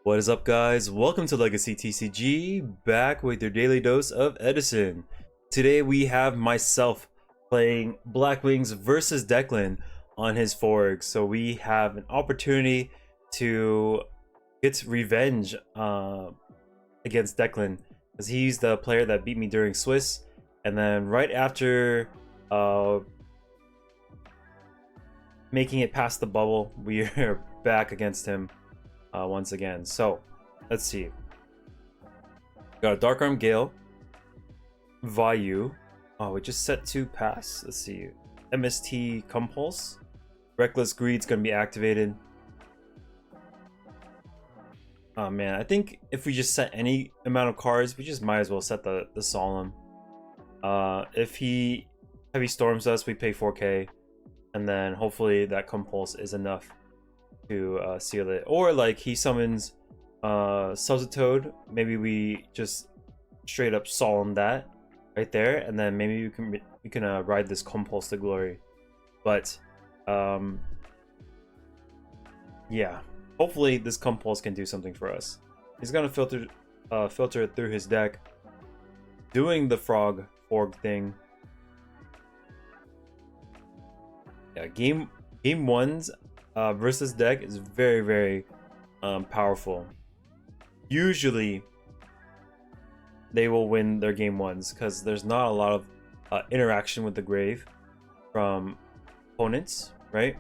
What is up, guys? Welcome to Legacy TCG, back with your daily dose of Edison. Today we have myself playing Blackwings versus Declan on his Forg. So we have an opportunity to get revenge against Declan, because he's the player that beat me during Swiss. And then right after making it past the bubble, we are back against him once again. So let's see. Got a Dark Arm Gale, Vayu. Oh, we just set 2 pass. Let's see. MST Compulse. Reckless Greed's gonna be activated. Oh man, I think if we just set any amount of cards, we just might as well set the Solemn. If he heavy storms us, we pay 4K, and then hopefully that Compulse is enough to seal it. Or like he summons Substitute, maybe we just straight up Solemn that right there, and then maybe we can ride this Compulse to glory. But yeah, hopefully this Compulse can do something for us. He's gonna filter it through his deck, doing the Forg thing. Yeah, game one's versus deck is very powerful. Usually they will win their game ones because there's not a lot of interaction with the grave from opponents, right?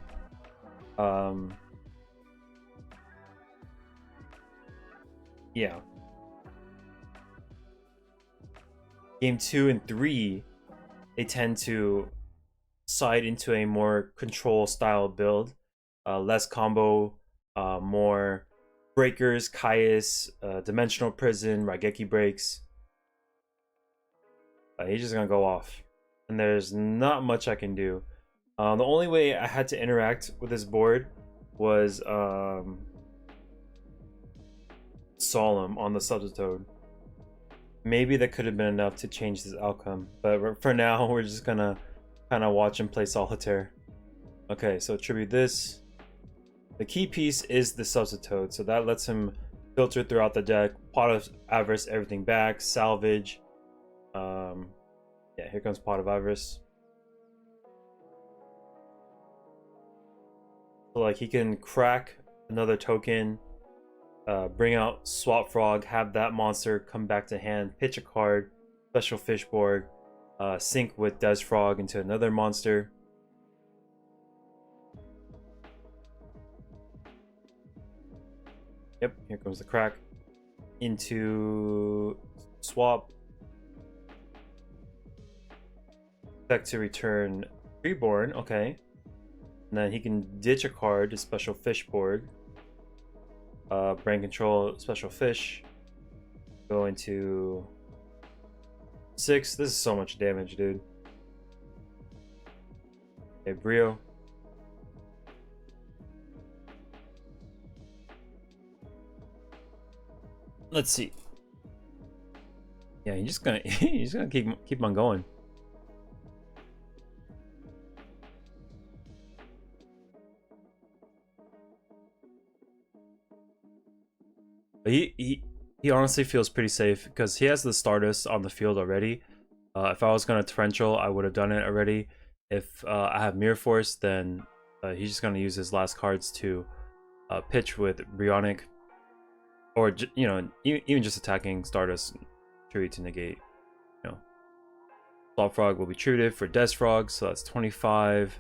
Yeah. Game 2 and 3, they tend to side into a more control style build, less combo, more breakers, Caius, dimensional prison, Raigeki breaks. He's just gonna go off, and there's not much I can do. The only way I had to interact with this board was Solemn on the Substitute. Maybe that could have been enough to change this outcome, but for now we're just gonna kind of watch him play Solitaire. Okay, so tribute this. The key piece is the Substitute, so that lets him filter throughout the deck, Pot of Avarice everything back, salvage. Yeah, here comes Pot of Avarice. So like he can crack another token, bring out Swap Frog, have that monster come back to hand, pitch a card, special Fishborg, sync with Des Frog into another monster. Yep, here comes the crack into swap. Expect to return Freeborn, okay. And then he can ditch a card to special Fishborg. Brain control, special fish. Go into 6. This is so much damage, dude. Okay, Brio. Let's see. Yeah, he's just gonna keep on going. But he honestly feels pretty safe because he has the Stardust on the field already. If I was gonna torrential, I would have done it already. If I have Mirror Force, then he's just gonna use his last cards to pitch with Brionic, or you know, even just attacking Stardust, tribute to negate. You know, Swap Frog will be tributed for Des Frog, so that's 25.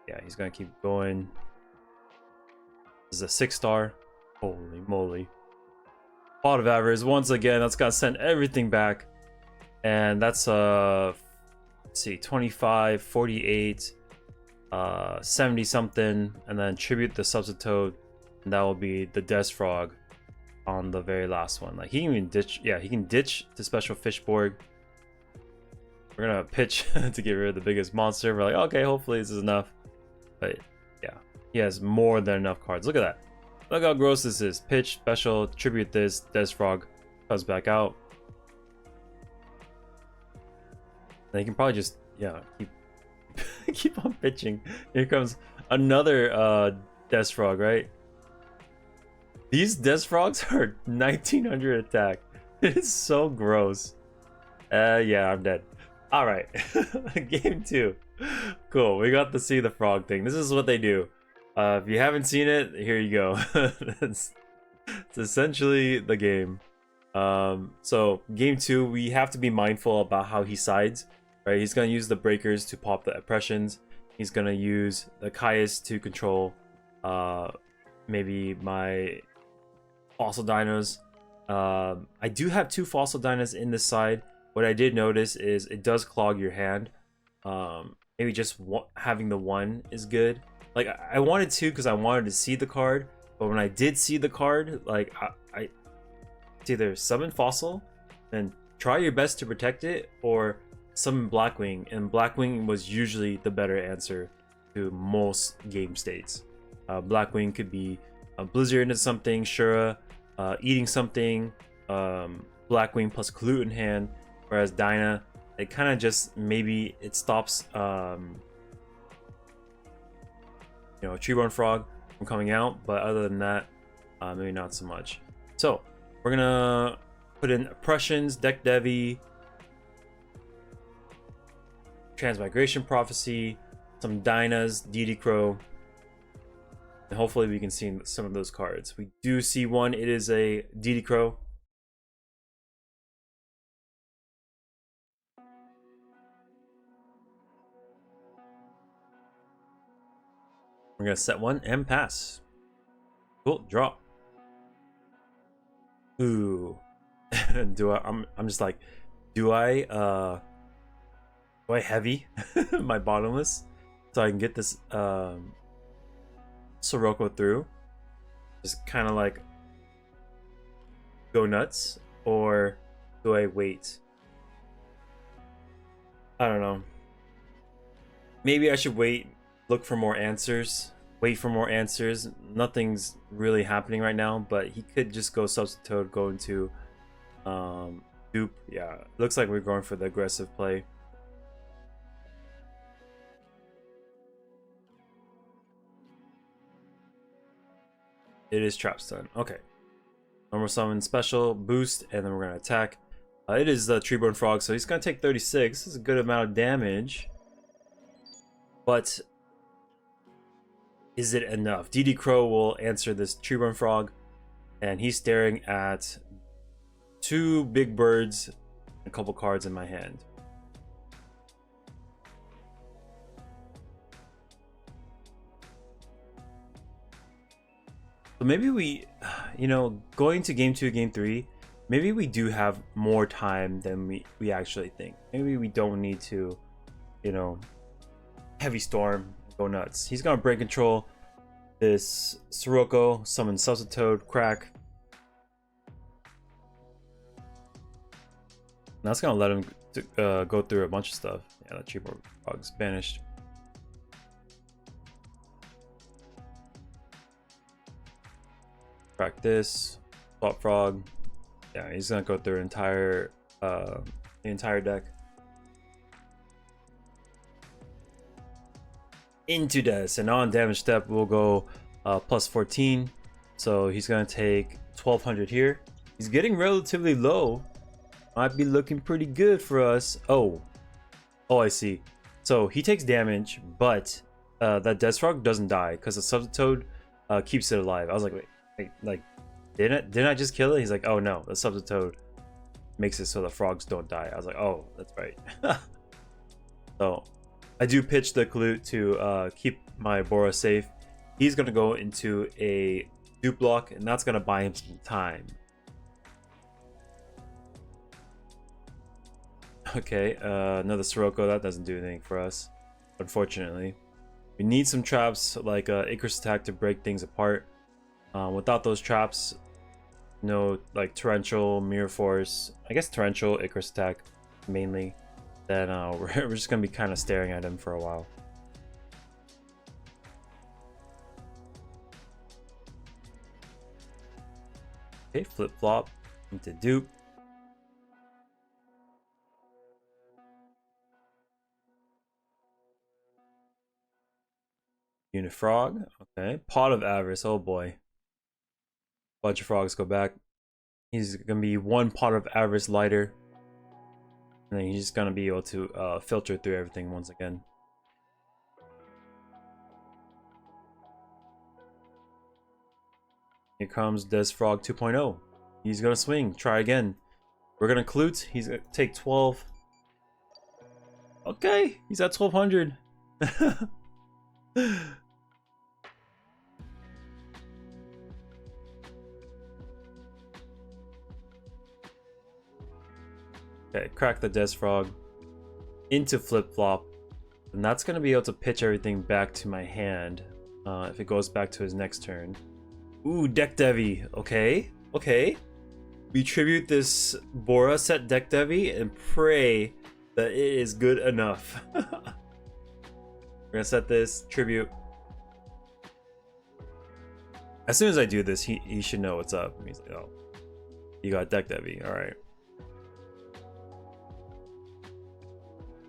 Yeah, he's gonna keep going. This is a 6-star. Holy moly. Pot of Avarice once again. That's gonna send everything back, and that's let's see, 25, 48, 70 something, and then tribute the Substitute, and that will be the Des Frog on the very last one. Like he can even ditch, yeah, he can ditch the special Fishborg. We're gonna pitch to get rid of the biggest monster. We're like, okay, hopefully this is enough. But yeah, he has more than enough cards. Look at that. Look how gross this is. Pitch, special, tribute this, Des Frog comes back out. And you can probably just, yeah, keep on pitching. Here comes another Des Frog, right? These death frogs are 1900 attack. It's so gross. Yeah, I'm dead. All right, game 2. Cool, we got to see the frog thing. This is what they do. If you haven't seen it, here you go. it's essentially the game. So game 2, we have to be mindful about how he sides, right? He's gonna use the breakers to pop the oppressions. He's gonna use the Caius to control maybe my fossil dinos. I do have 2 fossil dinos in this side. What I did notice is it does clog your hand. Maybe just having the 1 is good. Like I wanted 2 because I wanted to see the card, but when I did see the card, like I it's either summon fossil and try your best to protect it, or summon Blackwing, and Blackwing was usually the better answer to most game states. Blackwing could be a blizzard into something, Shura, eating something, Blackwing plus Clue in hand, whereas Dinah, it kind of just maybe it stops you know, a Treeborn Frog from coming out, but other than that, maybe not so much. So we're gonna put in Oppressions, Deck Devi, Transmigration Prophecy, some Dinahs, DD Crow, and hopefully we can see some of those cards. We do see one, it is a DD Crow. We're gonna set one and pass. Cool, draw. Ooh. I'm just like, do I heavy my bottomless so I can get this Sirocco through? Just kind of like go nuts, or do I wait? I don't know. Maybe I should wait, look for more answers, wait for more answers. Nothing's really happening right now, but he could just go Substitute, go into dupe. Yeah, looks like we're going for the aggressive play. It is trap stun. Okay. Normal summon, special, boost, and then we're gonna attack. It is the Treeborn Frog, so he's gonna take 36. This is a good amount of damage. But is it enough? DD Crow will answer this Treeborn Frog, and he's staring at 2 big birds and a couple cards in my hand. So maybe we, you know, going to game 2, game 3, maybe we do have more time than we actually think. Maybe we don't need to, you know, heavy storm, go nuts. He's gonna break control this Sirocco, summon Substitute, crack. And that's gonna let him go through a bunch of stuff. Yeah, that Treeborn Frog's banished. Crack this, Swap Frog. Yeah, he's gonna go through the entire deck. Into this, and on damage step we'll go plus 14. So he's gonna take 1200 here. He's getting relatively low. Might be looking pretty good for us. Oh, I see. So he takes damage, but that Death Frog doesn't die because the Substitute keeps it alive. I was like, wait, like, didn't I just kill it? He's like, oh no, the Substitute makes it so the frogs don't die. I was like, oh, that's right. So I do pitch the Clute to keep my Bora safe. He's gonna go into a dupe block, and that's gonna buy him some time. Okay, another Sirocco. That doesn't do anything for us, unfortunately. We need some traps like Icarus attack to break things apart. Without those traps, no, like Torrential, Mirror Force, I guess Torrential, Icarus attack mainly, then we're just gonna be kind of staring at him for a while. Okay, flip flop into dupe. Unifrog. Okay, Pot of Avarice. Oh boy. Bunch of frogs go back. He's gonna be one pot of average lighter, and then he's gonna be able to filter through everything once again. Here comes Des Frog 2.0. He's gonna swing. Try again. We're gonna clute. He's gonna take 12. Okay, he's at 1200. Okay, crack the Des Frog into flip flop, and that's gonna be able to pitch everything back to my hand if it goes back to his next turn. Ooh, Deck Devi. Okay, okay. We tribute this Bora set Deck Devi and pray that it is good enough. We're gonna set this tribute. As soon as I do this, he should know what's up. He's like, oh, you got Deck Devi. All right.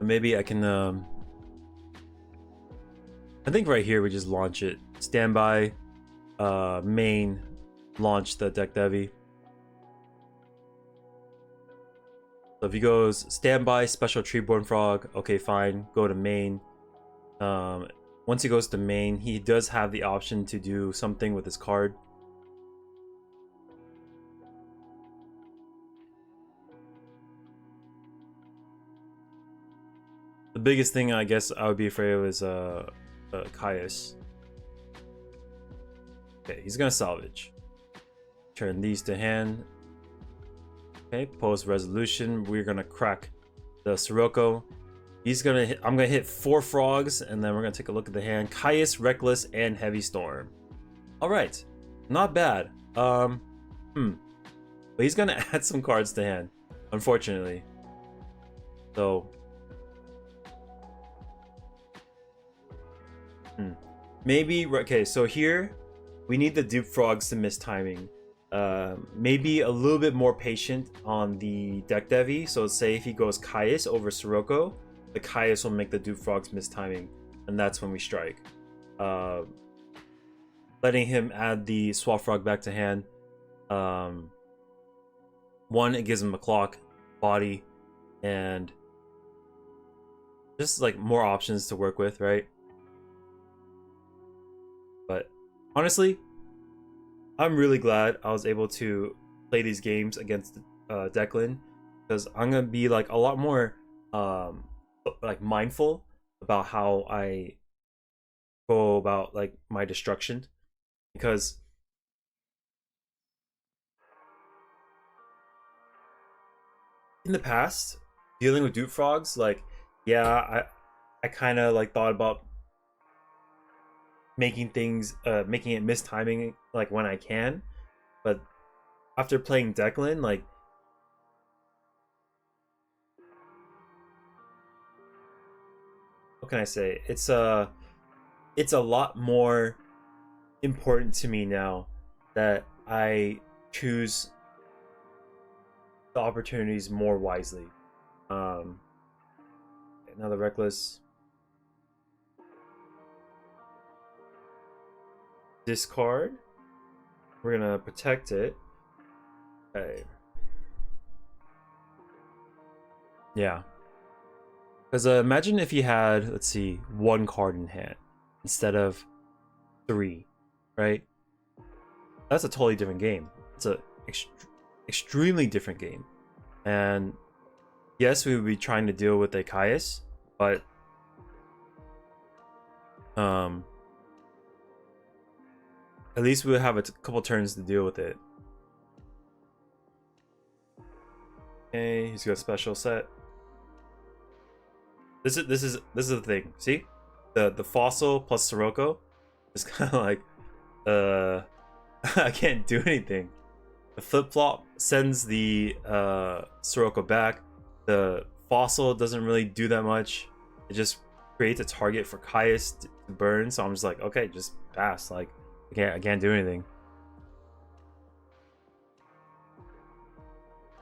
Maybe I can. I think right here we just launch it. Standby, main, launch the Deck Devi. So if he goes standby, special Treeborn Frog, okay, fine. Go to main. Once he goes to main, he does have the option to do something with his card. The biggest thing I guess I would be afraid of is Caius. Okay, he's gonna salvage. Turn these to hand. Okay, post resolution. We're gonna crack the Sirocco. He's gonna hit, I'm gonna hit 4 frogs, and then we're gonna take a look at the hand. Caius, Reckless, and Heavy Storm. Alright. Not bad. But he's gonna add some cards to hand, unfortunately. So maybe, okay, so here we need the dupe frogs to miss timing. Maybe a little bit more patient on the Deck Devi. So say if he goes Caius over Sirocco, the Caius will make the dupe frogs miss timing, and that's when we strike. Letting him add the swap frog back to hand. One, it gives him a clock, body, and just like more options to work with, right? But honestly, I'm really glad I was able to play these games against Declan, because I'm gonna be like a lot more like mindful about how I go about like my destruction, because in the past dealing with dupe frogs, like, yeah, I kind of like thought about making things making it miss timing like when I can, but after playing Declan, like, what can I say, it's a lot more important to me now that I choose the opportunities more wisely. Another Reckless. Discard. We're gonna protect it. Okay. Yeah. Because imagine if you had, let's see, 1 card in hand instead of 3, right? That's a totally different game. It's a extremely different game. And yes, we would be trying to deal with a Caius, but at least we'll have a couple turns to deal with it. Okay, he's got a special set. This is the thing. See, the fossil plus Sirocco is kind of like I can't do anything. The flip flop sends the Sirocco back. The fossil doesn't really do that much. It just creates a target for Caius to burn. So I'm just like, okay, just pass. Like, I can't do anything.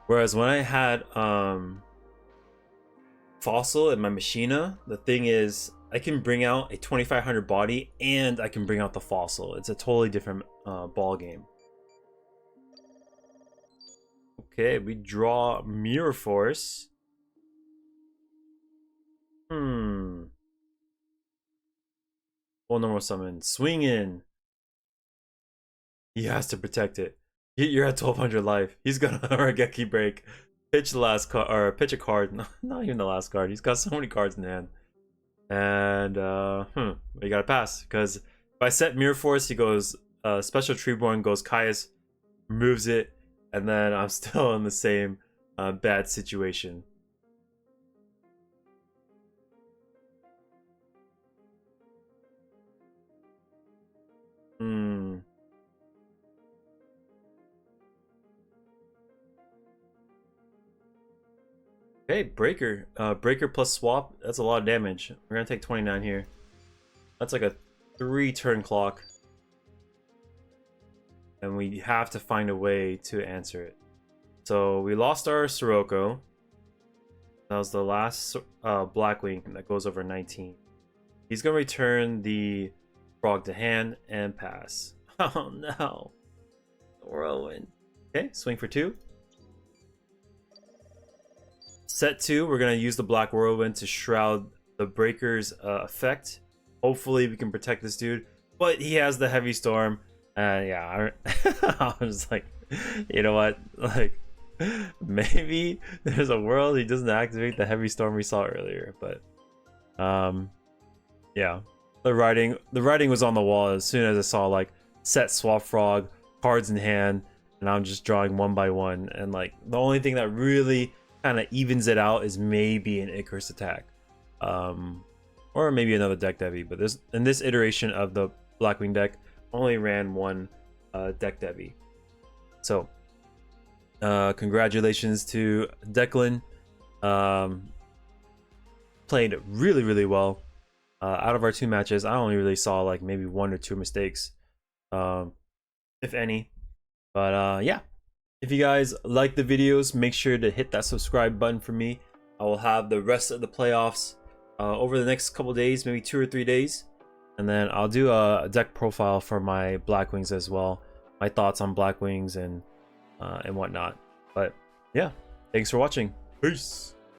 Whereas when I had fossil in my Machina, the thing is I can bring out a 2500 body and I can bring out the fossil. It's a totally different ball game. Okay, we draw Mirror Force. Full normal summon. Swing in. He has to protect it. You're at 1200 life. He's gonna Regeki break. Pitch the last card, or pitch a card. Not even the last card. He's got so many cards in hand. And you gotta pass because if I set Mirror Force, he goes Special Treeborn, goes Caius, removes it, and then I'm still in the same bad situation. Okay, Breaker. Breaker plus swap. That's a lot of damage. We're gonna take 29 here. That's like a 3-turn clock. And we have to find a way to answer it. So we lost our Sirocco. That was the last Blackwing that goes over 19. He's gonna return the frog to hand and pass. Oh no. Whirlwind. Okay, swing for 2. Set 2, we're going to use the Black Whirlwind to shroud the Breaker's effect. Hopefully we can protect this dude. But he has the Heavy Storm. And yeah, I was like, you know what? Like, maybe there's a world he doesn't activate the Heavy Storm we saw earlier. But, yeah. The writing was on the wall as soon as I saw, like, set Swap Frog, cards in hand. And I'm just drawing one by one. And, like, the only thing that really kind of evens it out is maybe an Icarus attack, or maybe another deck Devi. But in this iteration of the Blackwing deck only ran one deck Devi. So congratulations to Declan. Played really well. Out of our 2 matches, I only really saw like maybe 1 or 2 mistakes, if any. But yeah. If you guys like the videos, make sure to hit that subscribe button for me. I will have the rest of the playoffs over the next couple days, maybe 2 or 3 days. And then I'll do a deck profile for my Blackwings as well. My thoughts on Blackwings and whatnot. But yeah, thanks for watching. Peace.